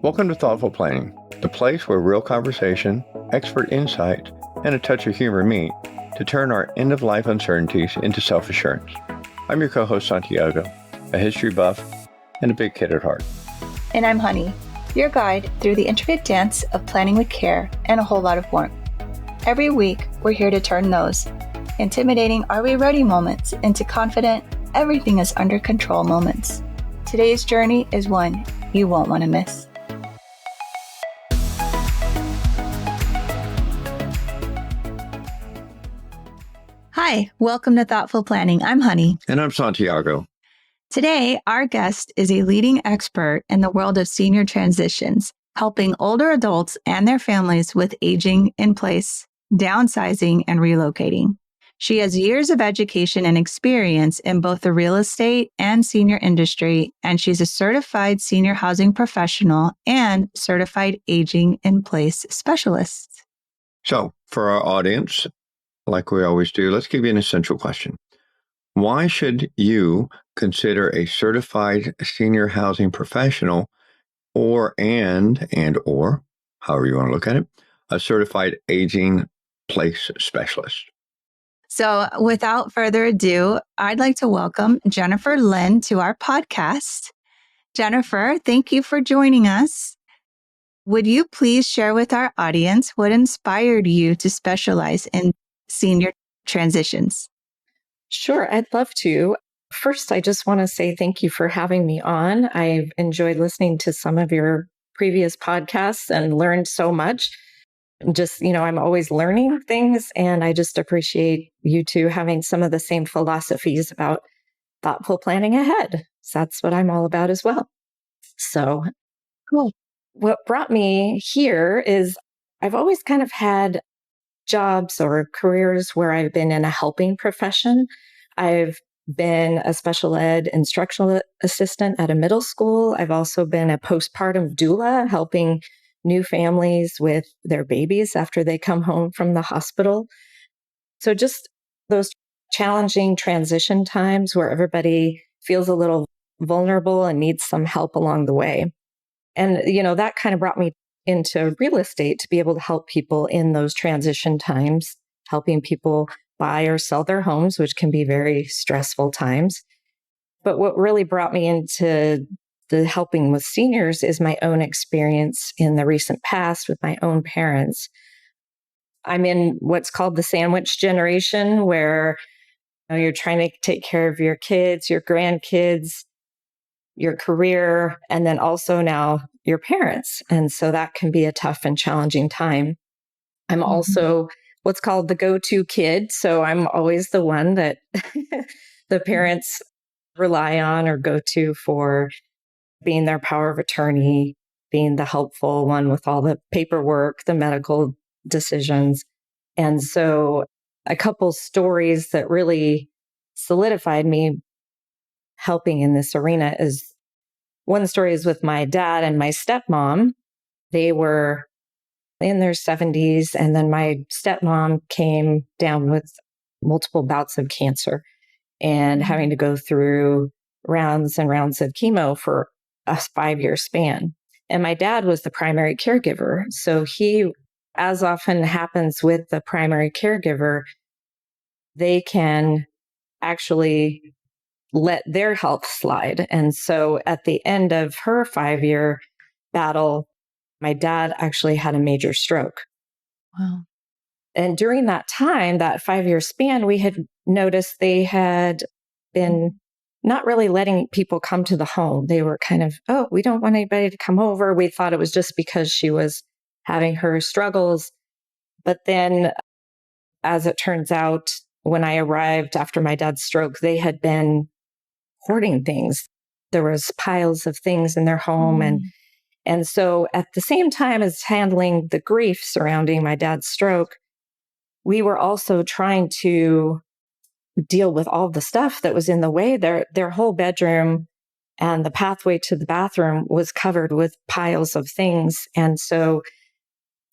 Welcome to Thoughtful Planning, the place where real conversation, expert insight, and a touch of humor meet to turn our end-of-life uncertainties into self-assurance. I'm your co-host, Santiago, a history buff and a big kid at heart. And I'm Honey, your guide through the intricate dance of planning with care and a whole lot of warmth. Every week, we're here to turn those intimidating "are we ready" moments into confident "everything is under control" moments. Today's journey is one you won't want to miss. Hi, welcome to Thoughtful Planning. I'm Honey. And I'm Santiago. Today, our guest is a leading expert in the world of senior transitions, helping older adults and their families with aging in place, downsizing, and relocating. She has years of education and experience in both the real estate and senior industry, and she's a certified senior housing professional and certified aging in place specialist. So, for our audience, like we always do, let's give you an essential question. Why should you consider a certified senior housing professional or however you want to look at it, a certified aging place specialist? So without further ado, I'd like to welcome Jennifer Lynn to our podcast. Jennifer, thank you for joining us. Would you please share with our audience what inspired you to specialize in senior transitions? Sure, I'd love to. First, I just want to say thank you for having me on. I've enjoyed listening to some of your previous podcasts and learned so much. I'm always learning things, and I just appreciate you two having some of the same philosophies about thoughtful planning ahead. So that's what I'm all about as well. So cool. What brought me here is I've always kind of had jobs or careers where I've been in a helping profession. I've been a special ed instructional assistant at a middle school. I've also been a postpartum doula, helping new families with their babies after they come home from the hospital. So just those challenging transition times where everybody feels a little vulnerable and needs some help along the way. And, that kind of brought me into real estate to be able to help people in those transition times, helping people buy or sell their homes, which can be very stressful times. But what really brought me into the helping with seniors is my own experience in the recent past with my own parents. I'm in what's called the sandwich generation, where you're trying to take care of your kids, your grandkids, your career, and then also now your parents. And so that can be a tough and challenging time. I'm also what's called the go-to kid. So I'm always the one that the parents rely on or go to for being their power of attorney, being the helpful one with all the paperwork, the medical decisions. And so a couple stories that really solidified me helping in this arena is one story is with my dad and my stepmom. They were in their 70s, and then my stepmom came down with multiple bouts of cancer and having to go through rounds and rounds of chemo for a 5-year span. And my dad was the primary caregiver. So he, as often happens with the primary caregiver, they can actually let their health slide. And so at the end of her 5-year battle, my dad actually had a major stroke. Wow. And during that time, that 5-year span, we had noticed they had been not really letting people come to the home. They were kind of, we don't want anybody to come over. We thought it was just because she was having her struggles. But then, as it turns out, when I arrived after my dad's stroke, they had been hoarding things. There was piles of things in their home. And so at the same time as handling the grief surrounding my dad's stroke, we were also trying to deal with all the stuff that was in the way. Their whole bedroom and the pathway to the bathroom was covered with piles of things. And so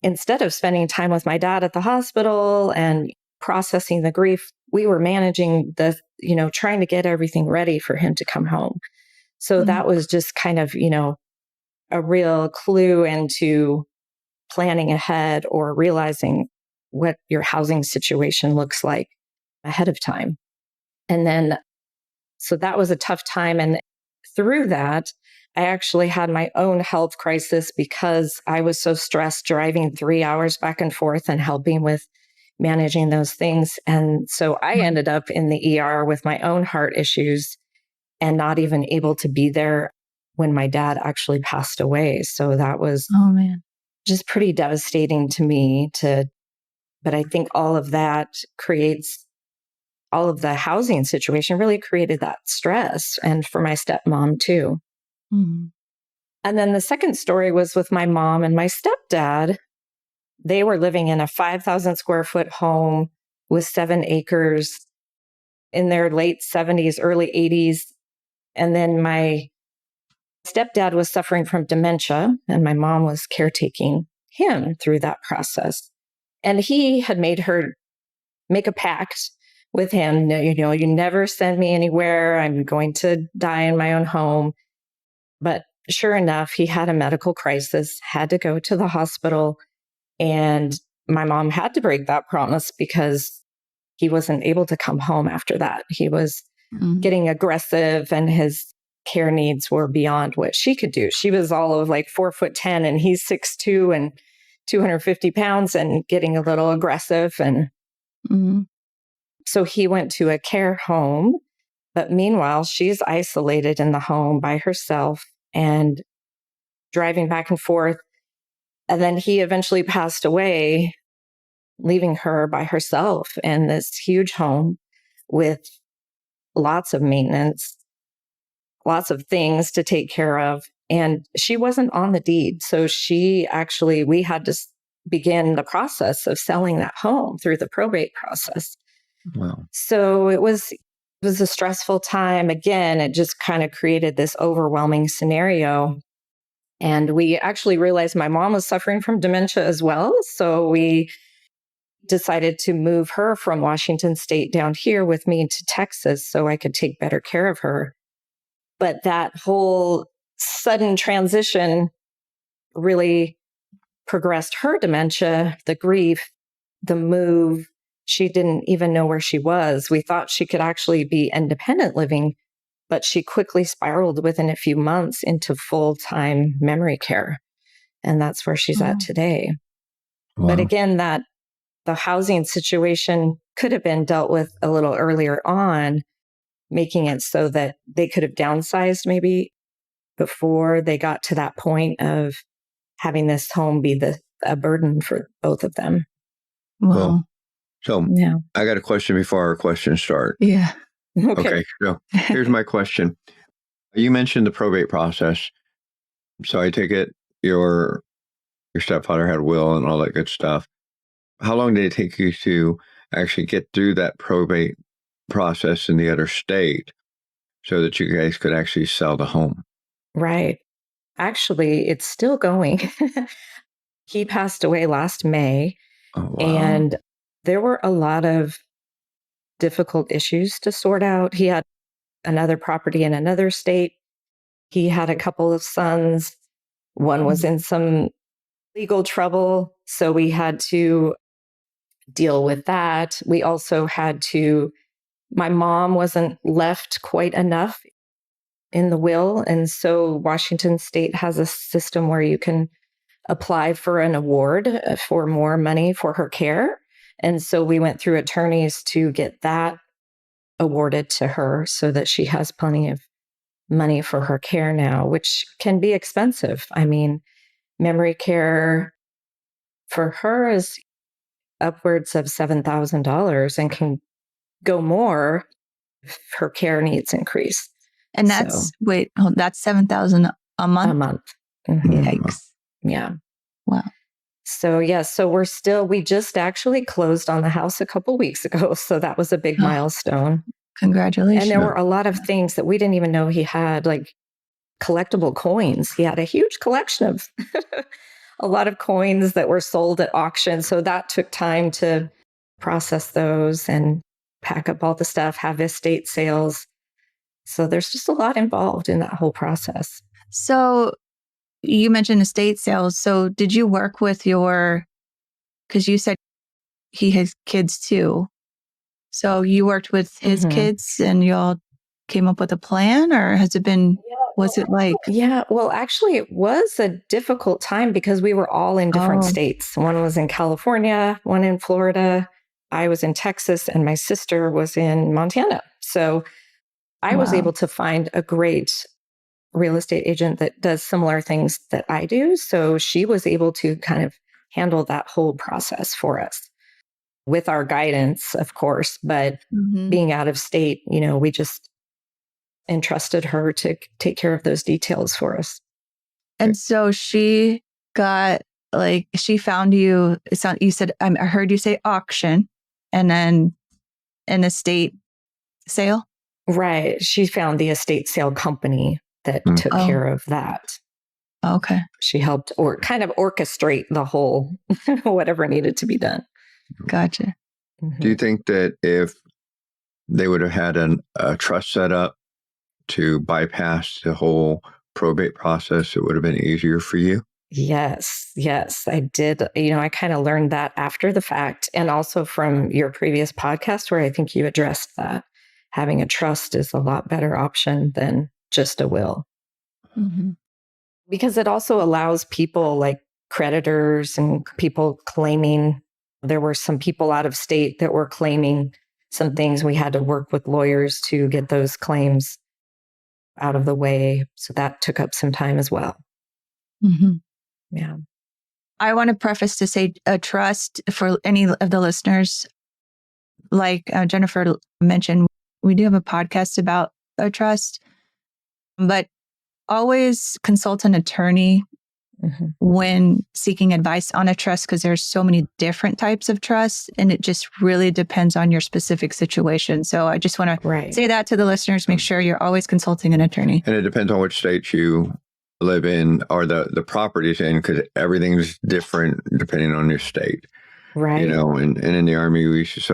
instead of spending time with my dad at the hospital and processing the grief, we were managing trying to get everything ready for him to come home. So that was just kind of, a real clue into planning ahead or realizing what your housing situation looks like ahead of time. And then, so that was a tough time. And through that, I actually had my own health crisis because I was so stressed driving 3 hours back and forth and helping with managing those things. And so I ended up in the ER with my own heart issues and not even able to be there when my dad actually passed away. So that was just pretty devastating to me but I think all of that all of the housing situation really created that stress, and for my stepmom too. And then the second story was with my mom and my stepdad. They were living in a 5,000 square foot home with 7 acres in their late 70s, early 80s. And then my stepdad was suffering from dementia, and my mom was caretaking him through that process. And he had made her make a pact with him, you never send me anywhere. I'm going to die in my own home. But sure enough, he had a medical crisis, had to go to the hospital. And my mom had to break that promise because he wasn't able to come home after that. He was getting aggressive and his care needs were beyond what she could do. She was all of like 4'10" and he's 6'2" and 250 pounds and getting a little aggressive. And so he went to a care home. But meanwhile, she's isolated in the home by herself and driving back and forth. And then he eventually passed away, leaving her by herself in this huge home with lots of maintenance, lots of things to take care of. And she wasn't on the deed. So we had to begin the process of selling that home through the probate process. Wow. So it was a stressful time. Again, it just kind of created this overwhelming scenario. And we actually realized my mom was suffering from dementia as well. So we decided to move her from Washington State down here with me to Texas so I could take better care of her. But that whole sudden transition really progressed her dementia, the grief, the move. She didn't even know where she was. We thought she could actually be independent living, but she quickly spiraled within a few months into full-time memory care. And that's where she's at today. Wow. But again, the housing situation could have been dealt with a little earlier on, making it so that they could have downsized maybe before they got to that point of having this home be a burden for both of them. Wow. Well, so I got a question before our questions start. Yeah. Okay. So here's my question. You mentioned the probate process. So I take it your stepfather had a will and all that good stuff. How long did it take you to actually get through that probate process in the other state so that you guys could actually sell the home? Right. Actually, it's still going. He passed away last May. Oh, wow. And there were a lot of difficult issues to sort out. He had another property in another state. He had a couple of sons. One was in some legal trouble. So we had to deal with that. We also my mom wasn't left quite enough in the will. And so Washington State has a system where you can apply for an award for more money for her care. And so we went through attorneys to get that awarded to her so that she has plenty of money for her care now, which can be expensive. I mean, memory care for her is upwards of $7,000 and can go more if her care needs increase. And that's that's $7,000 a month. A month. Yikes! Yeah. Wow. So we just actually closed on the house a couple weeks ago. So that was a big milestone. Congratulations. And there were a lot of things that we didn't even know he had, like collectible coins. He had a huge collection of a lot of coins that were sold at auction. So that took time to process those and pack up all the stuff, have estate sales. So there's just a lot involved in that whole process. So you mentioned estate sales. So did you work with because you said he has kids too. So you worked with his kids and y'all came up with a plan, or was it like? Yeah, well, actually, it was a difficult time because we were all in different states. One was in California, one in Florida. I was in Texas, and my sister was in Montana. So I was able to find a great real estate agent that does similar things that I do. So she was able to kind of handle that whole process for us with our guidance, of course. But being out of state, we just entrusted her to take care of those details for us. And so she found you. You said, I heard you say auction and then an estate sale. Right. She found the estate sale company that took care of that. Okay. She helped kind of orchestrate the whole, whatever needed to be done. Gotcha. Do you think that if they would have had a trust set up to bypass the whole probate process, it would have been easier for you? Yes, I did. I kind of learned that after the fact, and also from your previous podcast where I think you addressed that. Having a trust is a lot better option than just a will. Because it also allows people like creditors and people claiming. There were some people out of state that were claiming some things. We had to work with lawyers to get those claims out of the way. So that took up some time as well. Yeah. I want to preface to say a trust for any of the listeners, like Jennifer mentioned, we do have a podcast about a trust, but always consult an attorney when seeking advice on a trust, because there's so many different types of trusts and it just really depends on your specific situation. So I just want to say that to the listeners, make sure you're always consulting an attorney. And it depends on which state you live in or the property's in, because everything's different depending on your state. Right. And in the Army, we used to say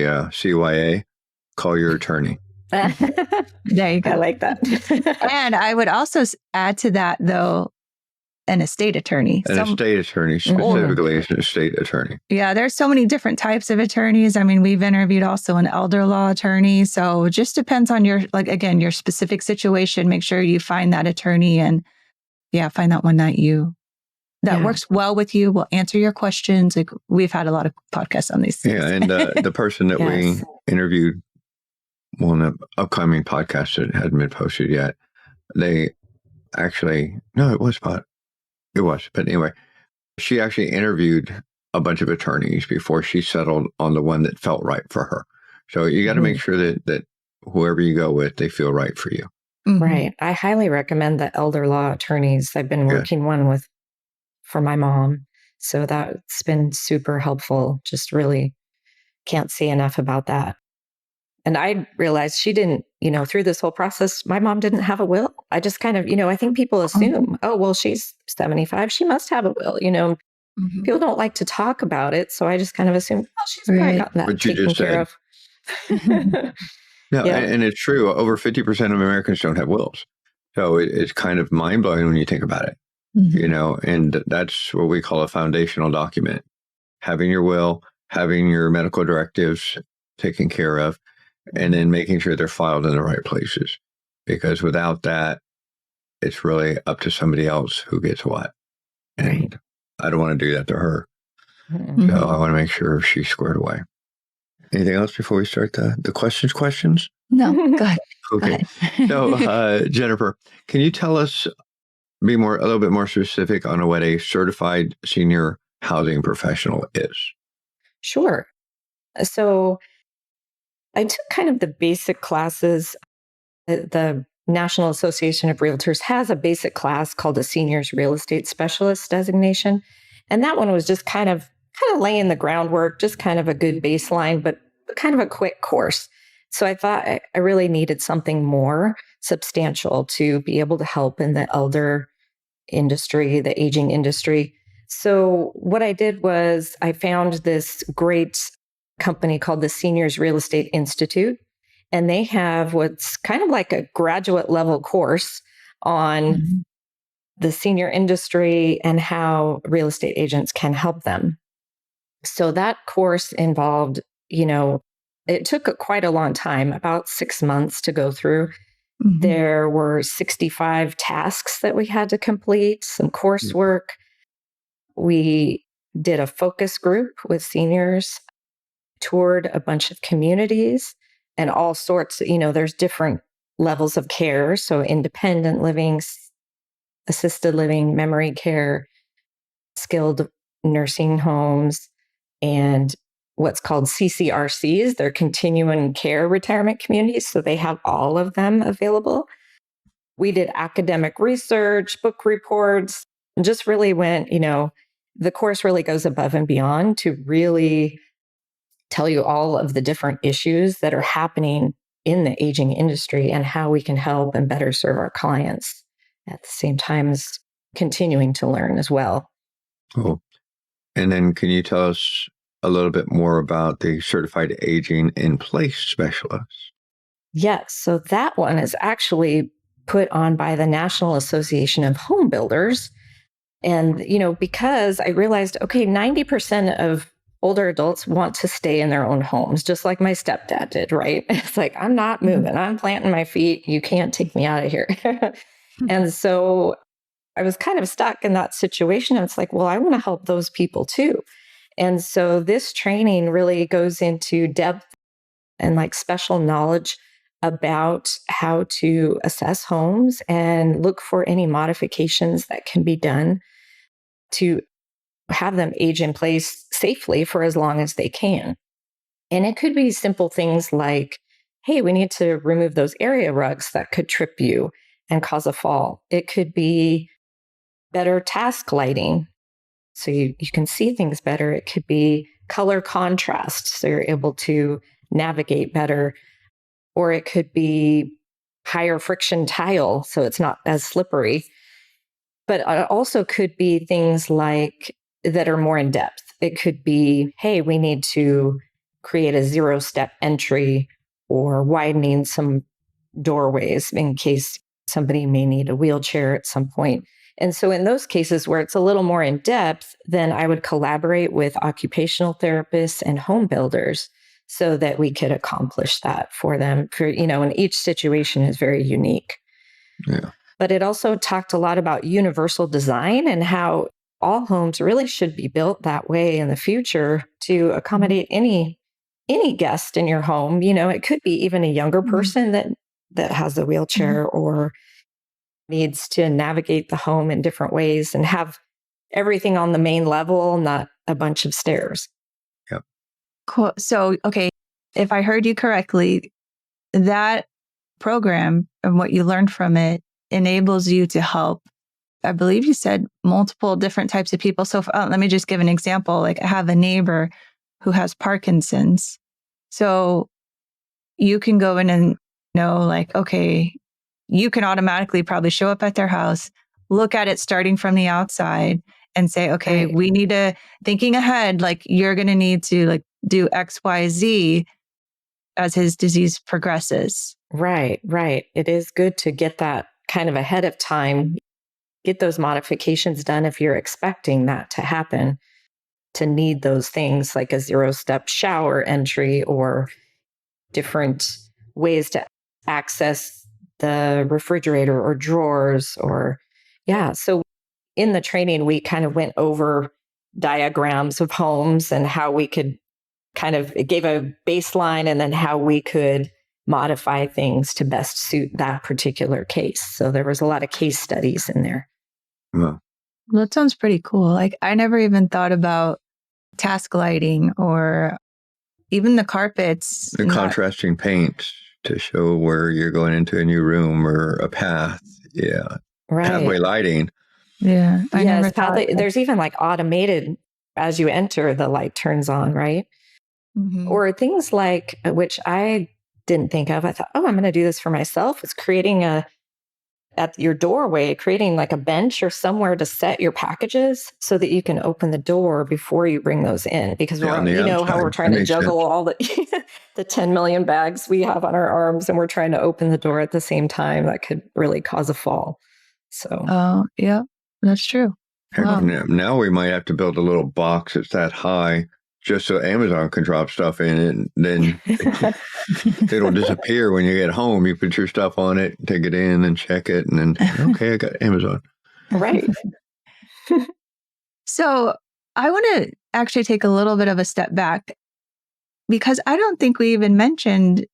CYA, call your attorney. There you go. I like that. And I would also add to that, though, an estate attorney. Estate attorney, specifically an estate attorney. Yeah, there's so many different types of attorneys. I mean, we've interviewed also an elder law attorney. So it just depends on your specific situation. Make sure you find that attorney and find that one that works well with you, will answer your questions. Like we've had a lot of podcasts on these things. Yeah, and the person that we interviewed on the upcoming podcast that hadn't been posted yet, it was. But anyway, she actually interviewed a bunch of attorneys before she settled on the one that felt right for her. So you got to make sure that whoever you go with, they feel right for you. Right. I highly recommend the elder law attorneys. I've been working one for my mom. So that's been super helpful. Just really can't say enough about that. And I realized she didn't, through this whole process, my mom didn't have a will. I just kind of, I think people assume, oh, well, she's 75. She must have a will, People don't like to talk about it. So I just kind of assumed, oh, she's probably gotten that taken care of. And it's true. Over 50% of Americans don't have wills. So it's kind of mind blowing when you think about it, and that's what we call a foundational document. Having your will, having your medical directives taken care of, and then making sure they're filed in the right places. Because without that, it's really up to somebody else who gets what. And I don't want to do that to her. So I want to make sure she's squared away. Anything else before we start the questions? No, go ahead. Okay. So, Jennifer, can you tell us, a little bit more specific on what a certified senior housing professional is? Sure. So I took kind of the basic classes. The National Association of Realtors has a basic class called a Seniors Real Estate Specialist designation. And that one was just kind of laying the groundwork, just kind of a good baseline, but kind of a quick course. So I thought I really needed something more substantial to be able to help in the elder industry, the aging industry. So what I did was I found this great company called the Seniors Real Estate Institute. And they have what's kind of like a graduate level course on the senior industry and how real estate agents can help them. So that course involved, it took quite a long time, about 6 months to go through. There were 65 tasks that we had to complete, some coursework. We did a focus group with seniors, toured a bunch of communities and all sorts. There's different levels of care. So independent living, assisted living, memory care, skilled nursing homes, and what's called CCRCs. They're continuing care retirement communities. So they have all of them available. We did academic research, book reports, and just really went, the course really goes above and beyond to really tell you all of the different issues that are happening in the aging industry and how we can help and better serve our clients at the same time as continuing to learn as well. Cool. And then can you tell us a little bit more about the Certified Aging in Place Specialist? Yes. So that one is actually put on by the National Association of Home Builders. And, because I realized, 90% of older adults want to stay in their own homes, just like my stepdad did, right? It's like, I'm not moving. I'm planting my feet. You can't take me out of here. And so I was kind of stuck in that situation. And it's like, well, I want to help those people too. And so this training really goes into depth and like special knowledge about how to assess homes and look for any modifications that can be done to have them age in place safely for as long as they can. And it could be simple things like, hey, we need to remove those area rugs that could trip you and cause a fall. It could be better task lighting, so you can see things better. It could be color contrast, so you're able to navigate better. Or it could be higher friction tile, so it's not as slippery. But it also could be things like that are more in depth. It could be, hey, we need to create a 0-step entry or widening some doorways in case somebody may need a wheelchair at some point. And so in those cases where it's a little more in depth, then I would collaborate with occupational therapists and home builders so that we could accomplish that for them. And each situation is very unique. Yeah. But it also talked a lot about universal design and how all homes really should be built that way in the future to accommodate any guest in your home. It could be even a younger person that has a wheelchair or needs to navigate the home in different ways and have everything on the main level, not a bunch of stairs. Yep. Cool. So, okay, if I heard you correctly, that program and what you learned from it enables you to help, I believe you said, multiple different types of people. So let me just give an example. Like I have a neighbor who has Parkinson's. So you can go in and know, like, okay, you can automatically probably show up at their house, look at it starting from the outside and say, okay, Right. we need to, thinking ahead, like you're going to need to like do X, Y, Z as his disease progresses. Right. It is good to get that kind of ahead of time, get those modifications done if you're expecting that to happen, to need those things like a 0-step shower entry or different ways to access the refrigerator or drawers So in the training, we kind of went over diagrams of homes and how we could it gave a baseline and then how we could modify things to best suit that particular case. So there was a lot of case studies in there. Well, That sounds pretty cool. Like I never even thought about task lighting or even the carpets. the contrasting paint to show where you're going into a new room or a path. Yeah. Right. Pathway lighting. Yeah. I never thought there's even like automated, as you enter, the light turns on, right? Mm-hmm. Or things like, which I didn't think of. I thought, I'm going to do this for myself. It's creating a at your doorway, creating like a bench or somewhere to set your packages so that you can open the door before you bring those in. Because Yeah, on the you know how outside. we're trying That to makes juggle sense. all the 10 million bags we have on our arms, and we're trying to open the door at the same time. That could really cause a fall. So, Oh, yeah, that's true. Heck, Wow. now we might have to build a little box that's that high just so Amazon can drop stuff in it. And then it'll disappear when you get home. You put your stuff on it, take it in and check it. And then, okay, I got Amazon. right. So I want to actually take a little bit of a step back because I don't think we even mentioned,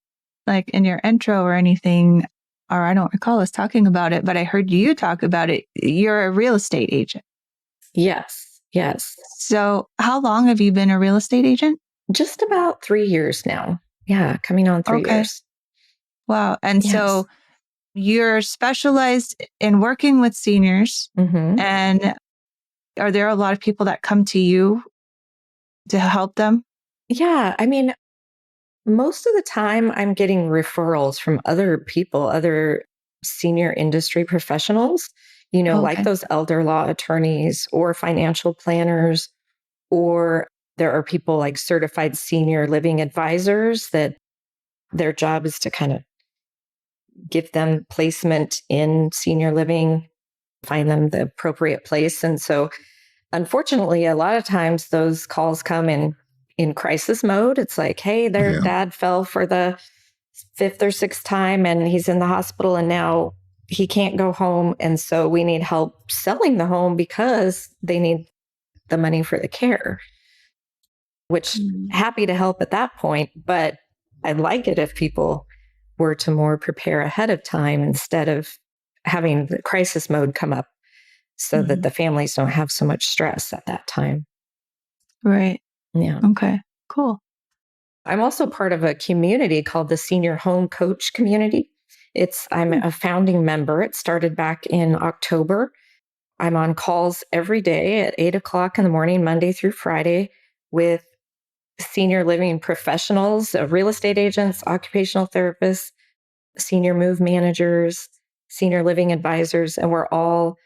like in your intro or anything, or I don't recall us talking about it, but I heard you talk about it. You're a real estate agent. Yes. Yes. So how long have you been a real estate agent? Just about 3 years now. Yeah. Coming on 3 years. Wow. And Yes. so you're specialized in working with seniors. Mhm. And are there a lot of people that come to you to help them? Yeah. I mean, most of the time I'm getting referrals from other people, other senior industry professionals, you know, like Okay. those elder law attorneys or financial planners, or there are people like certified senior living advisors that their job is to kind of give them placement in senior living, find them the appropriate place. And so, unfortunately, a lot of times those calls come in crisis mode. It's like, hey, their Yeah. dad fell for the fifth or sixth time and he's in the hospital and now he can't go home. And so we need help selling the home because they need the money for the care, which happy to help at that point. But I'd like it if people were to more prepare ahead of time instead of having the crisis mode come up so that the families don't have so much stress at that time. Right. Yeah. Okay. Cool. I'm also part of a community called the Senior Home Coach Community. I'm a founding member. It started back in October. I'm on calls every day at 8:00 in the morning, Monday through Friday, with senior living professionals, real estate agents, occupational therapists, senior move managers, senior living advisors. And we're all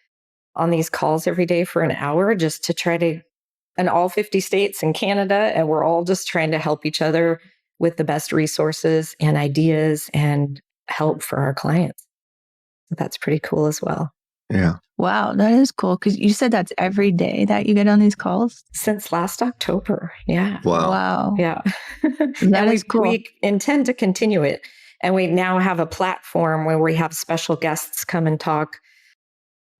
on these calls every day for an hour just to try to, in all 50 states and Canada. And we're all just trying to help each other with the best resources and ideas and help for our clients. So that's pretty cool as well. Yeah. Wow, that is cool. Because you said that's every day that you get on these calls? Since last October. Yeah. Wow. Yeah. That is cool. We intend to continue it. And we now have a platform where we have special guests come and talk.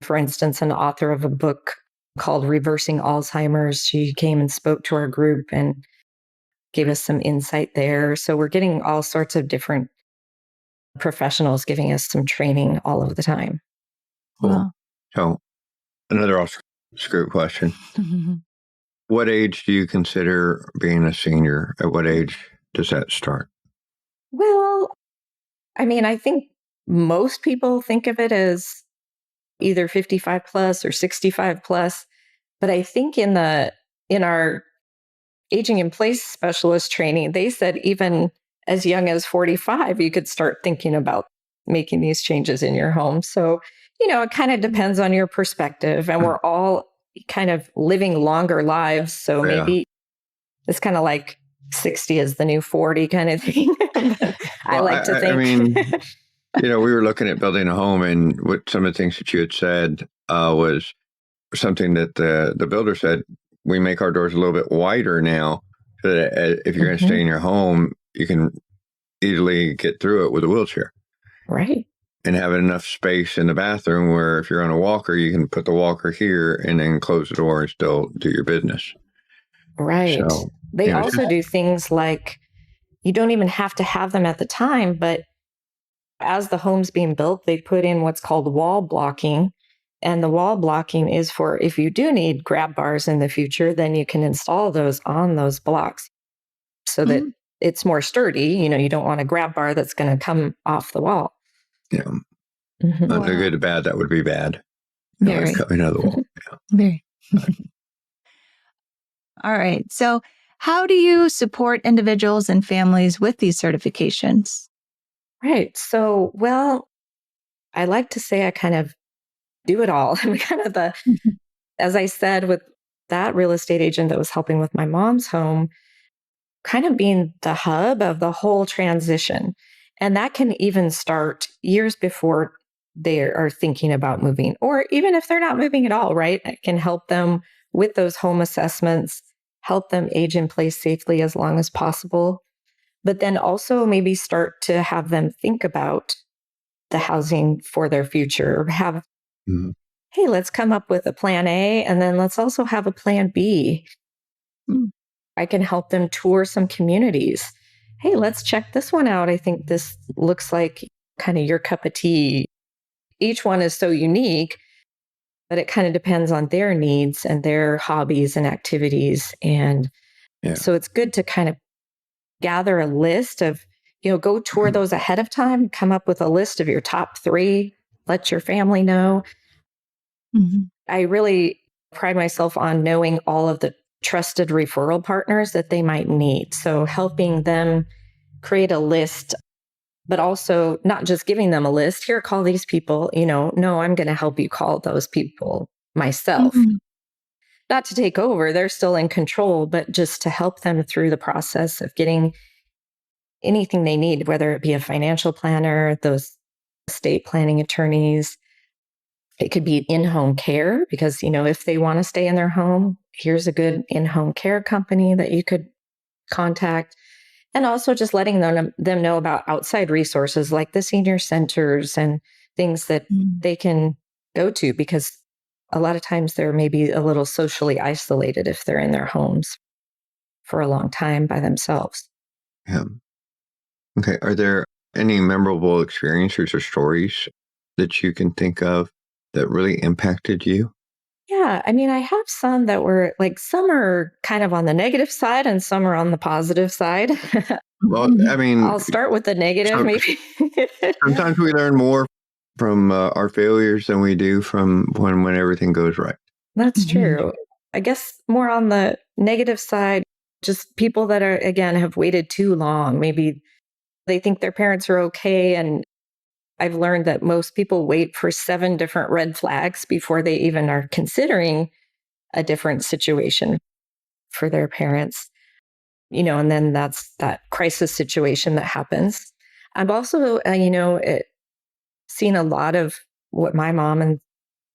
For instance, an author of a book called Reversing Alzheimer's, she came and spoke to our group and gave us some insight there. So we're getting all sorts of different professionals giving us some training all of the time. Cool. Wow. So another off-script question. What age do you consider being a senior? At what age does that start? Well, I mean, I think most people think of it as either 55 plus or 65 plus. But I think in our aging in place specialist training, they said even as young as 45, you could start thinking about making these changes in your home. So, it kind of depends on your perspective. And we're all kind of living longer lives. So maybe it's kind of like 60 is the new 40 kind of thing. I like to think. I mean, we were looking at building a home, and what some of the things that you had said was something that the builder said, we make our doors a little bit wider now so that if you're going to stay in your home, you can easily get through it with a wheelchair. Right. And have enough space in the bathroom where if you're on a walker, you can put the walker here and then close the door and still do your business. Right. So, they also do things like you don't even have to have them at the time, but as the home's being built, they put in what's called wall blocking. And the wall blocking is for if you do need grab bars in the future, then you can install those on those blocks so that it's more sturdy. You don't want a grab bar that's going to come off the wall. Yeah. The good to bad, that would be bad. Very. Coming out of the wall. Yeah. Very. All right. So how do you support individuals and families with these certifications? Right. So, well, I like to say I kind of do it all. I'm kind of as I said, with that real estate agent that was helping with my mom's home, kind of being the hub of the whole transition. And that can even start years before they are thinking about moving, or even if they're not moving at all, right? It can help them with those home assessments, help them age in place safely as long as possible. But then also maybe start to have them think about the housing for their future, or have, Mhm. hey, let's come up with a plan A, and then let's also have a plan B. I can help them tour some communities. Hey, let's check this one out. I think this looks like kind of your cup of tea. Each one is so unique, but it kind of depends on their needs and their hobbies and activities. And Yeah. so it's good to kind of gather a list of, go tour those ahead of time, come up with a list of your top 3, let your family know. I really pride myself on knowing all of the trusted referral partners that they might need. So helping them create a list, but also not just giving them a list. Here, call these people. No, I'm going to help you call those people myself. Not to take over, they're still in control, but just to help them through the process of getting anything they need, whether it be a financial planner, those estate planning attorneys. It could be in-home care because, if they want to stay in their home, here's a good in-home care company that you could contact. And also just letting them know about outside resources like the senior centers and things that they can go to, because a lot of times they're maybe a little socially isolated if they're in their homes for a long time by themselves. Yeah. Okay. Are there any memorable experiences or stories that you can think of that really impacted you? Yeah, I mean, I have some that were like, some are kind of on the negative side and some are on the positive side. Well, I mean, I'll start with the negative, so- maybe. sometimes we learn more from our failures than we do from when everything goes right. That's true. I guess more on the negative side, just people that are, again, have waited too long. Maybe they think their parents are okay. And I've learned that most people wait for 7 different red flags before they even are considering a different situation for their parents. And then that's that crisis situation that happens. I've also, seen a lot of what my mom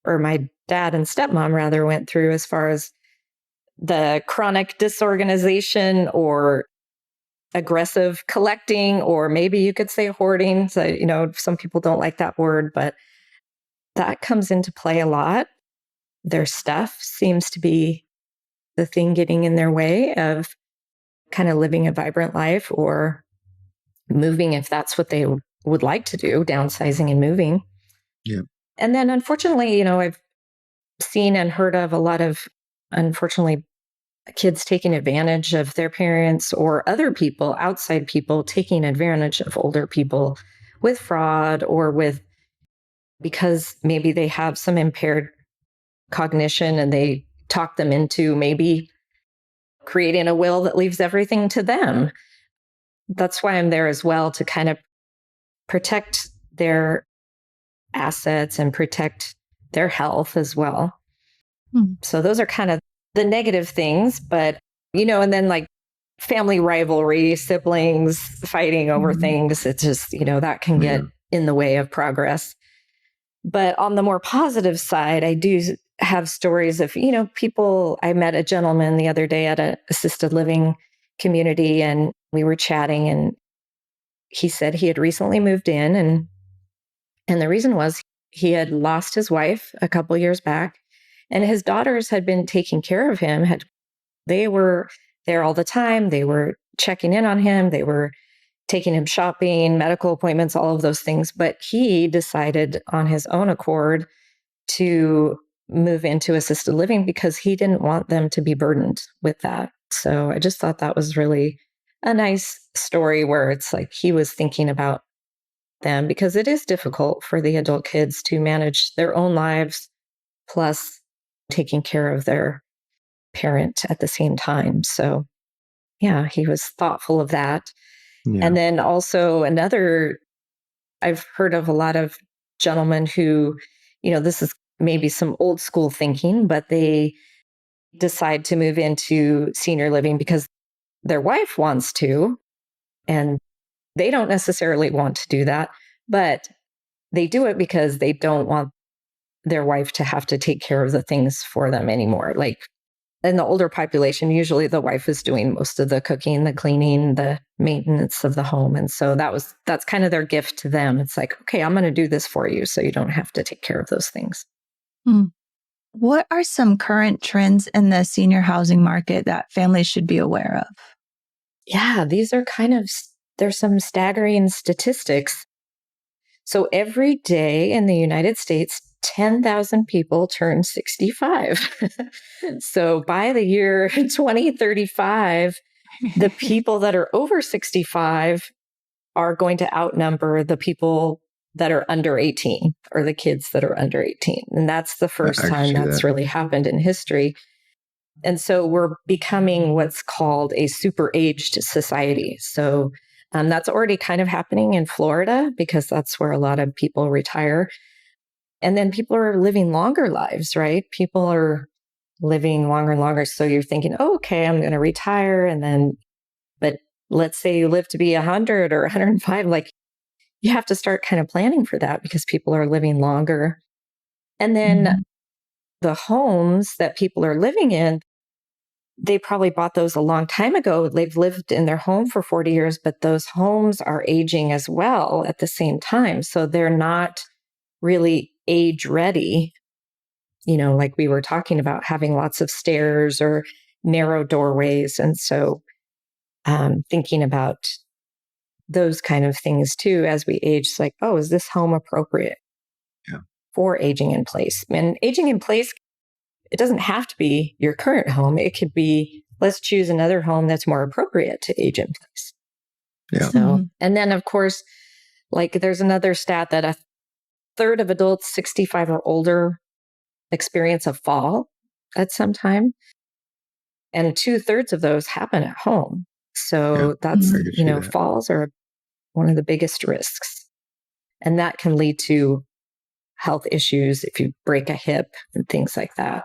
or my dad and stepmom rather went through, as far as the chronic disorganization or aggressive collecting, or maybe you could say hoarding. So, some people don't like that word, but that comes into play a lot. Their stuff seems to be the thing getting in their way of kind of living a vibrant life, or moving if that's what they would like to do, downsizing and moving. Yeah. And then unfortunately, I've seen and heard of a lot of, unfortunately, kids taking advantage of their parents, or other people, outside people taking advantage of older people with fraud, or because maybe they have some impaired cognition and they talk them into maybe creating a will that leaves everything to them. That's why I'm there as well, to kind of protect their assets and protect their health as well. So those are kind of the negative things, but, and then like family rivalry, siblings fighting over things. It's just, that can get in the way of progress. But on the more positive side, I do have stories of, people. I met a gentleman the other day at an assisted living community, and we were chatting, and he said he had recently moved in, and the reason was he had lost his wife a couple years back, and his daughters had been taking care of him. They were there all the time. They were checking in on him. They were taking him shopping, medical appointments, all of those things. But he decided on his own accord to move into assisted living because he didn't want them to be burdened with that. So I just thought that was really a nice story, where it's like he was thinking about them, because it is difficult for the adult kids to manage their own lives, plus taking care of their parent at the same time. So yeah, he was thoughtful of that. Yeah. And then also I've heard of a lot of gentleman who, this is maybe some old school thinking, but they decide to move into senior living because their wife wants to, and they don't necessarily want to do that, but they do it because they don't want their wife to have to take care of the things for them anymore. Like in the older population, usually the wife is doing most of the cooking, the cleaning, the maintenance of the home. And so that's kind of their gift to them. It's like, okay, I'm going to do this for you so you don't have to take care of those things. What are some current trends in the senior housing market that families should be aware of? Yeah, there's some staggering statistics. So every day in the United States, 10,000 people turn 65. So by the year 2035, the people that are over 65 are going to outnumber the people that are under 18 or the kids that are under 18. And that's the first time that's really happened in history. And so we're becoming what's called a super aged society. So that's already kind of happening in Florida because that's where a lot of people retire. And then people are living longer lives, right? People are living longer and longer. So you're thinking, oh, okay, I'm going to retire. But let's say you live to be 100 or 105, like you have to start kind of planning for that because people are living longer. And then the homes that people are living in, they probably bought those a long time ago. They've lived in their home for 40 years, but those homes are aging as well at the same time. So they're not really age ready, like we were talking about having lots of stairs or narrow doorways. And so thinking about those kind of things too, as we age, it's like, oh, is this home appropriate for aging in place? And aging in place, it doesn't have to be your current home. It could be, let's choose another home that's more appropriate to age in place. Yeah. So, and then of course, like there's another stat that a third of adults 65 or older experience a fall at some time. And 2/3 of those happen at home. So that's, falls are one of the biggest risks. And that can lead to health issues if you break a hip and things like that,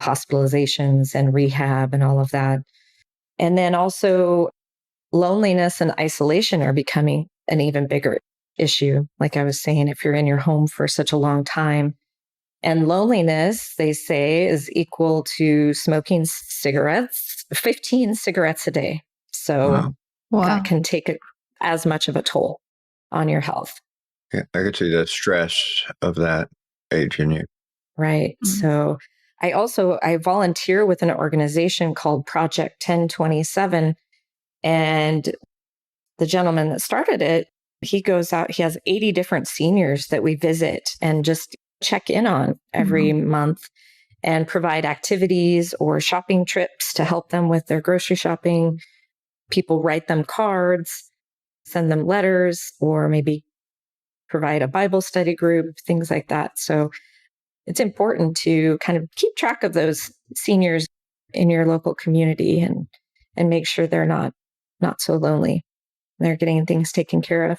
hospitalizations and rehab and all of that. And then also loneliness and isolation are becoming an even bigger issue. Like I was saying, if you're in your home for such a long time, and loneliness, they say, is equal to smoking 15 cigarettes a day. So that can take as much of a toll on your health. Yeah, I could see the stress of that age in you. Right. So I volunteer with an organization called Project 1027. And the gentleman that started it, he goes out, he has 80 different seniors that we visit and just check in on every month and provide activities or shopping trips to help them with their grocery shopping. People write them cards, send them letters, or maybe provide a Bible study group, things like that. So it's important to kind of keep track of those seniors in your local community and make sure they're not so lonely. They're getting things taken care of.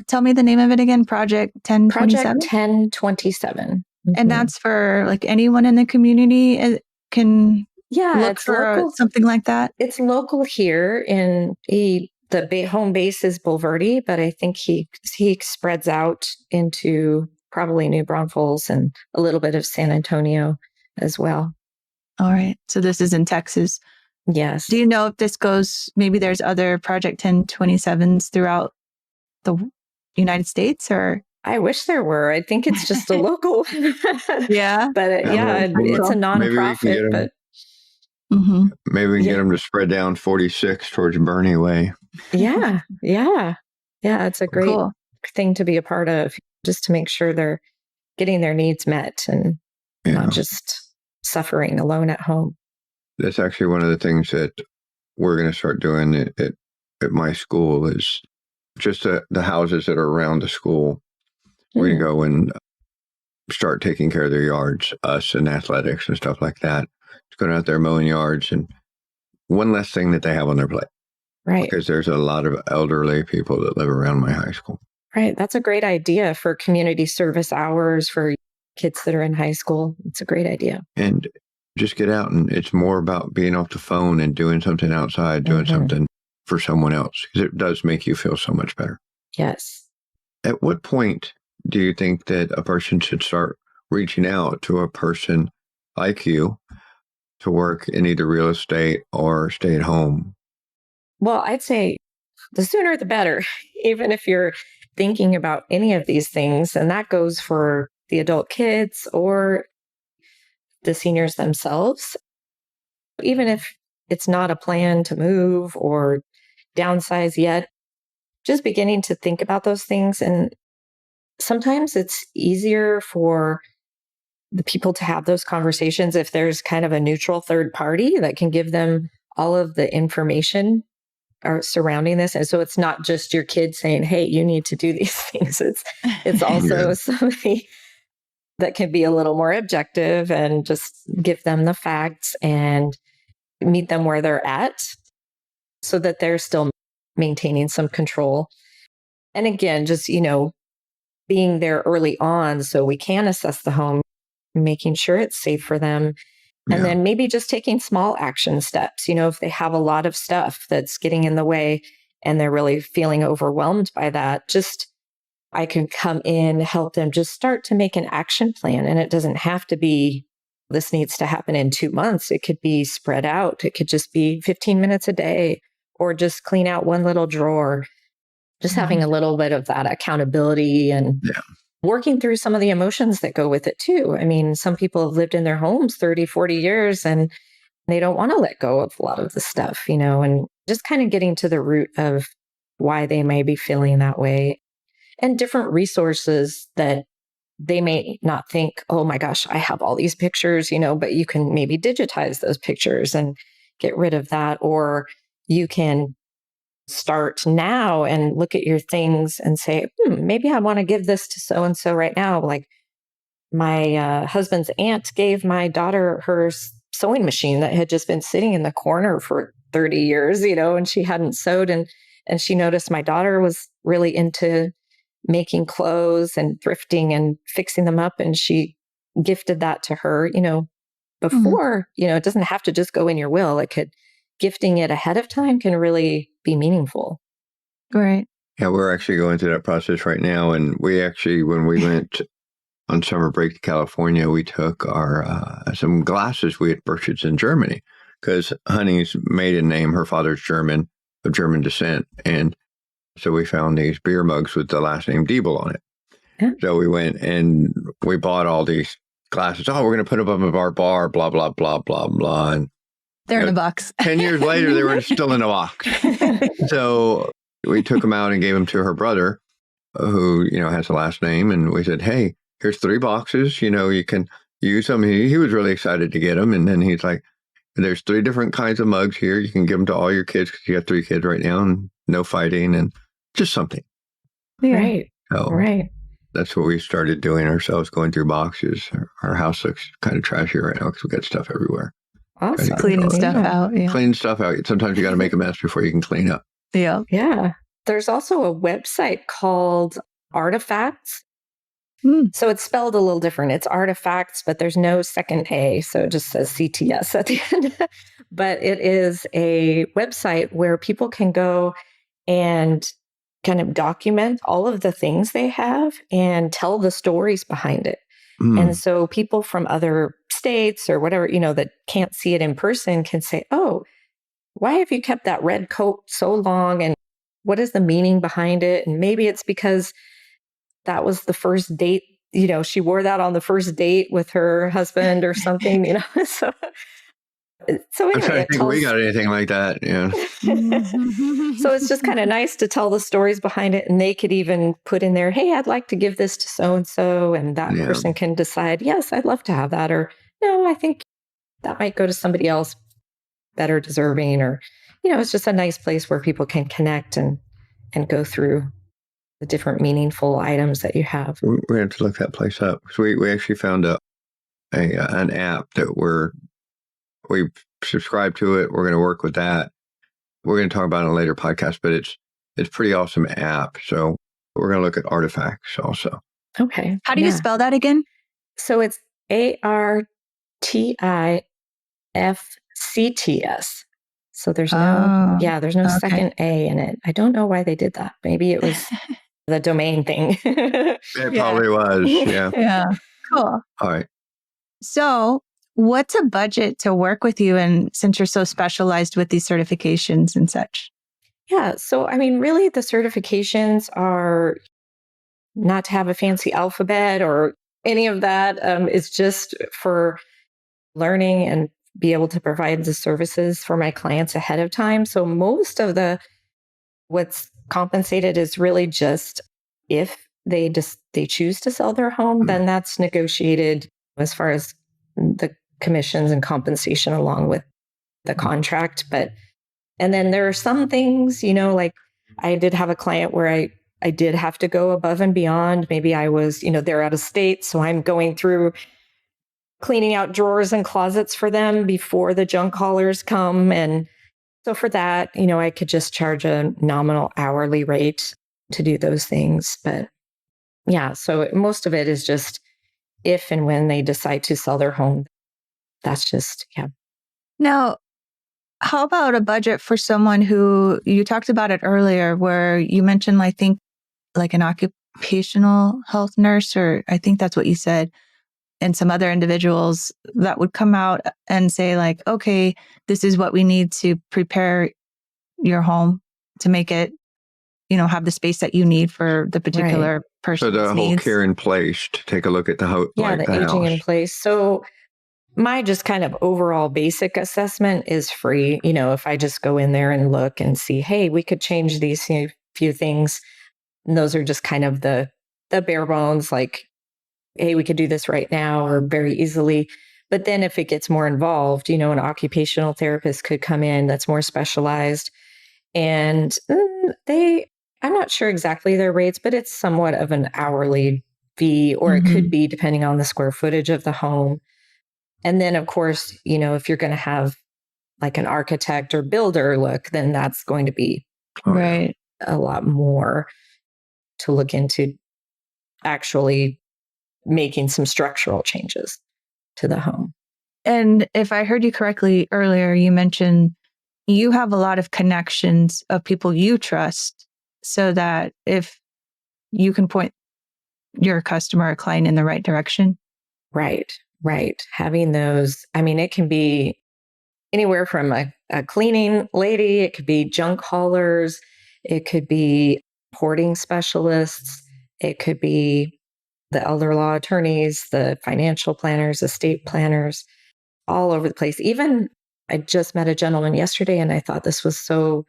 Tell me the name of it again. Project 1027? Project 1027. And that's for like anyone in the community can look for local, something like that? It's local here in the home base is Bulverde, but I think he spreads out into probably New Braunfels and a little bit of San Antonio as well. All right. So this is in Texas. Yes. Do you know if this goes, maybe there's other Project 1027s throughout the United States, or? I wish there were. I think it's just a local. Yeah. But it's a nonprofit. But maybe we can get them to spread down 46 towards Bernie way. Yeah. It's a great thing to be a part of, just to make sure they're getting their needs met and not just suffering alone at home. That's actually one of the things that we're going to start doing at my school is just the houses that are around the school. We're going to go and start taking care of their yards, us and athletics and stuff like that. Just going out there mowing yards and one less thing that they have on their plate. Right. Because there's a lot of elderly people that live around my high school. Right. That's a great idea for community service hours for kids that are in high school. It's a great idea. And just get out, and it's more about being off the phone and doing something outside, doing something for someone else, because it does make you feel so much better. Yes. At what point do you think that a person should start reaching out to a person like you to work in either real estate or stay at home? Well, I'd say the sooner the better, even if you're thinking about any of these things. And that goes for the adult kids or the seniors themselves. Even if it's not a plan to move or downsize yet, just beginning to think about those things. And sometimes it's easier for the people to have those conversations if there's kind of a neutral third party that can give them all of the information surrounding this. And so it's not just your kid saying, hey, you need to do these things. It's also somebody that can be a little more objective and just give them the facts and meet them where they're at so that they're still maintaining some control. And again, just, being there early on so we can assess the home, making sure it's safe for them. And then maybe just taking small action steps. If they have a lot of stuff that's getting in the way and they're really feeling overwhelmed by that, I can come in, help them just start to make an action plan. And it doesn't have to be, this needs to happen in 2 months. It could be spread out. It could just be 15 minutes a day, or just clean out one little drawer. Just having a little bit of that accountability and working through some of the emotions that go with it too. I mean, some people have lived in their homes 30, 40 years and they don't want to let go of a lot of the stuff, and just kind of getting to the root of why they may be feeling that way, and different resources that they may not think, oh my gosh, I have all these pictures, but you can maybe digitize those pictures and get rid of that. Or you can start now and look at your things and say, maybe I want to give this to so-and-so right now. Like my husband's aunt gave my daughter her sewing machine that had just been sitting in the corner for 30 years, and she hadn't sewed. And she noticed my daughter was really into making clothes and thrifting and fixing them up. And she gifted that to her, before, it doesn't have to just go in your will. Gifting it ahead of time can really be meaningful. Right. Yeah, we're actually going through that process right now. And we actually, when we went on summer break to California, we took our some glasses we had purchased in Germany, because Honey's maiden name, her father's German, of German descent. And so we found these beer mugs with the last name Diebel on it. Yeah. So we went and we bought all these glasses. Oh, we're going to put them above our bar, blah, blah, blah, blah, blah. And they're in a box. 10 years later, they were still in a box. So we took them out and gave them to her brother, who, has a last name. And we said, hey, here's 3 boxes. You can use them. He was really excited to get them. And then he's like, there's 3 different kinds of mugs here. You can give them to all your kids, because you have 3 kids right now, and no fighting, and just something. Yeah. Right. So right. That's what we started doing ourselves, going through boxes. Our house looks kind of trashy right now because we got stuff everywhere. Awesome. Cleaning stuff out. Yeah. Clean stuff out. Sometimes you got to make a mess before you can clean up. Yeah. Yeah. There's also a website called Artifacts. So it's spelled a little different. It's Artifacts, but there's no second A. So it just says CTS at the end. But it is a website where people can go and kind of document all of the things they have and tell the stories behind it. And so people from other states or whatever, that can't see it in person can say, oh, why have you kept that red coat so long? And what is the meaning behind it? And maybe it's because that was the first date, she wore that on the first date with her husband or something, So anyway, I'm trying to think if we got anything like that. Yeah. So it's just kind of nice to tell the stories behind it. And they could even put in there, hey, I'd like to give this to so-and-so. And that person can decide, yes, I'd love to have that. Or no, I think that might go to somebody else better deserving. Or, it's just a nice place where people can connect and go through the different meaningful items that you have. We're going to have to look that place up. So we actually found an app that we subscribe to it. We're going to work with that. We're going to talk about it in a later podcast, but it's a pretty awesome app. So We're going to look at artifacts also. Okay. How do you spell that again? So it's ARTIFCTS. So there's no second A in it. I don't know why they did that. Maybe it was the domain thing. It probably was. Yeah. Yeah. Cool. All right. So what's a budget to work with you? And since you're so specialized with these certifications and such? Yeah. So, I mean, really, the certifications are not to have a fancy alphabet or any of that. It's just for learning and be able to provide the services for my clients ahead of time. So most of what's compensated is really just if they choose to sell their home, then that's negotiated as far as the commissions and compensation along with the contract. And then there are some things, like I did have a client where I did have to go above and beyond. Maybe I was, they're out of state. So I'm going through cleaning out drawers and closets for them before the junk haulers come. And so for that, I could just charge a nominal hourly rate to do those things. But yeah, so most of it is just if and when they decide to sell their home. That's just, yeah. Now, how about a budget for someone who you talked about it earlier, where you mentioned, I think, like an occupational health nurse, or I think that's what you said, and some other individuals that would come out and say like, okay, this is what we need to prepare your home to make it, have the space that you need for the particular person's So the whole needs. care in place to take a look at the house. Yeah, the aging in place. So my just kind of overall basic assessment is free. If I just go in there and look and see, hey, we could change these few things. And those are just kind of the bare bones, like, hey, we could do this right now or very easily. But then if it gets more involved, an occupational therapist could come in that's more specialized. And I'm not sure exactly their rates, but it's somewhat of an hourly fee, or it could be depending on the square footage of the home. And then, of course, if you're going to have like an architect or builder look, then that's going to be Right. a lot more to look into actually making some structural changes to the home. And if I heard you correctly earlier, you mentioned you have a lot of connections of people you trust, so that if you can point your customer or client in the right direction. Right. Having those, I mean, it can be anywhere from a cleaning lady, it could be junk haulers, it could be hoarding specialists, it could be the elder law attorneys, the financial planners, estate planners, all over the place. Even I just met a gentleman yesterday and I thought this was so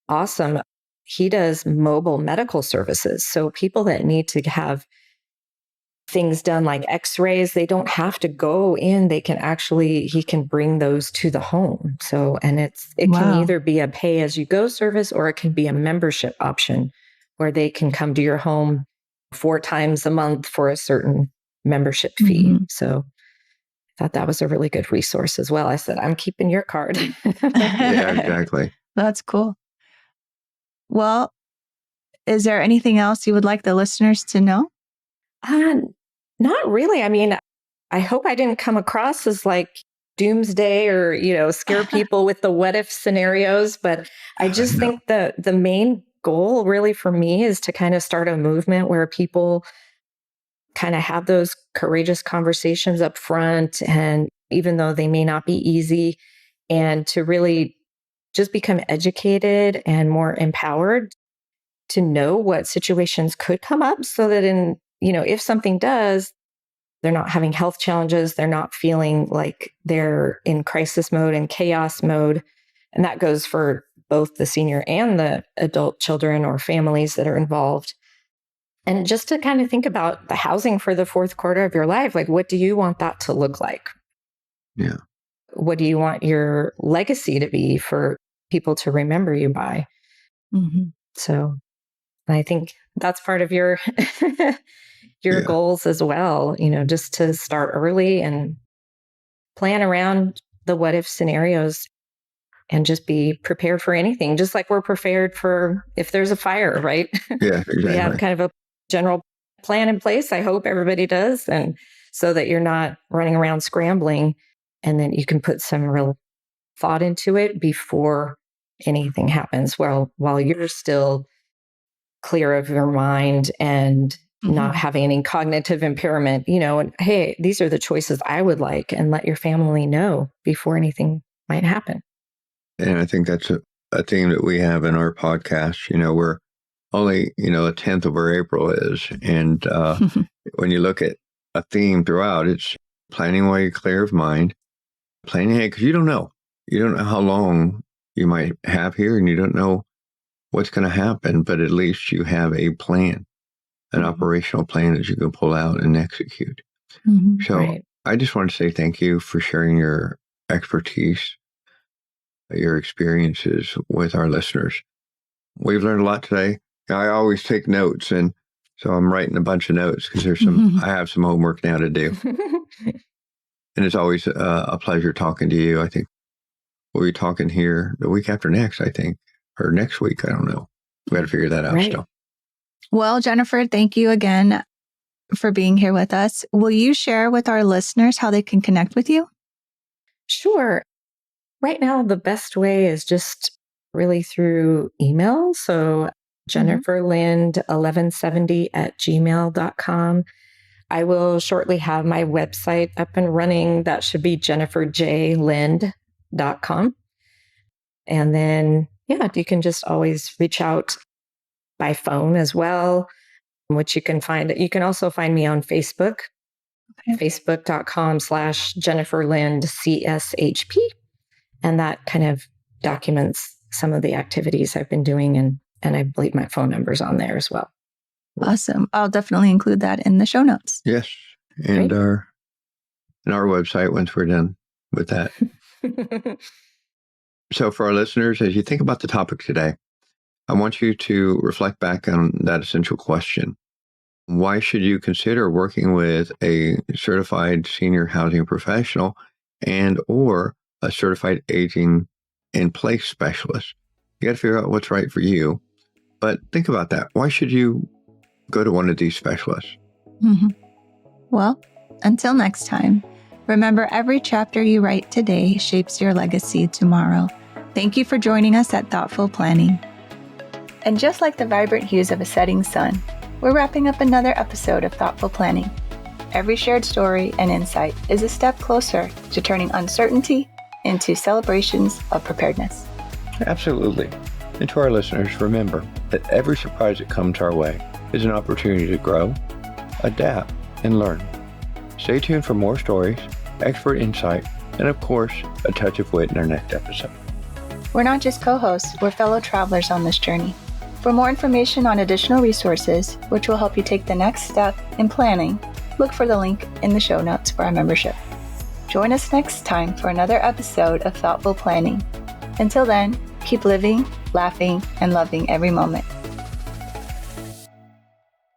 awesome. He does mobile medical services. So people that need to have things done like x-rays, they don't have to go in. He can bring those to the home. So, and it can either be a pay as you go service, or it can be a membership option where they can come to your home 4 times a month for a certain membership fee. So I thought that was a really good resource as well. I said, I'm keeping your card. Yeah, exactly. That's cool. Well, is there anything else you would like the listeners to know? Not really. I mean, I hope I didn't come across as like doomsday or, scare people with the what if scenarios. But I just think the main goal really for me is to kind of start a movement where people kind of have those courageous conversations up front. And even though they may not be easy, and to really just become educated and more empowered to know what situations could come up, so that if something does, they're not having health challenges. They're not feeling like they're in crisis mode and chaos mode. And that goes for both the senior and the adult children or families that are involved. And just to kind of think about the housing for the fourth quarter of your life, like, what do you want that to look like? Yeah. What do you want your legacy to be for people to remember you by? So I think that's part of your goals as well, just to start early and plan around the what if scenarios and just be prepared for anything, just like we're prepared for if there's a fire, right? Yeah, exactly. We have kind of a general plan in place. I hope everybody does. And so that you're not running around scrambling, and then you can put some real thought into it before anything happens. Well, while you're still clear of your mind and not having any cognitive impairment, and hey, these are the choices I would like, and let your family know before anything might happen. And I think that's a theme that we have in our podcast. We're only, a tenth of where April is. And when you look at a theme throughout, it's planning while you're clear of mind, planning ahead, because you don't know. You don't know how long you might have here, and you don't know what's going to happen, but at least you have a plan, an operational plan that you can pull out and execute. So I just want to say thank you for sharing your expertise, your experiences with our listeners. We've learned a lot today. I always take notes, and so I'm writing a bunch of notes because there's I have some homework now to do. And it's always a pleasure talking to you. I think we'll be talking here the week after next, I think, or next week. I don't know. We got to figure that out still. Well, Jennifer, thank you again for being here with us. Will you share with our listeners how they can connect with you? Sure. Right now, the best way is just really through email. So jenniferlind1170@gmail.com. I will shortly have my website up and running. That should be jenniferjlind.com. And then, you can just always reach out by phone as well, which you can find. You can also find me on Facebook, facebook.com/JenniferLindCSHP. And that kind of documents some of the activities I've been doing. And I believe my phone number's on there as well. Awesome. I'll definitely include that in the show notes. Yes. And our website once we're done with that. So for our listeners, as you think about the topic today, I want you to reflect back on that essential question. Why should you consider working with a certified senior housing professional and or a certified aging in place specialist? You got to figure out what's right for you. But think about that. Why should you go to one of these specialists? Well, until next time, remember every chapter you write today shapes your legacy tomorrow. Thank you for joining us at Thoughtful Planning. And just like the vibrant hues of a setting sun, we're wrapping up another episode of Thoughtful Planning. Every shared story and insight is a step closer to turning uncertainty into celebrations of preparedness. Absolutely. And to our listeners, remember that every surprise that comes our way is an opportunity to grow, adapt, and learn. Stay tuned for more stories, expert insight, and of course, a touch of wit in our next episode. We're not just co-hosts, we're fellow travelers on this journey. For more information on additional resources, which will help you take the next step in planning, look for the link in the show notes for our membership. Join us next time for another episode of Thoughtful Planning. Until then, keep living, laughing, and loving every moment.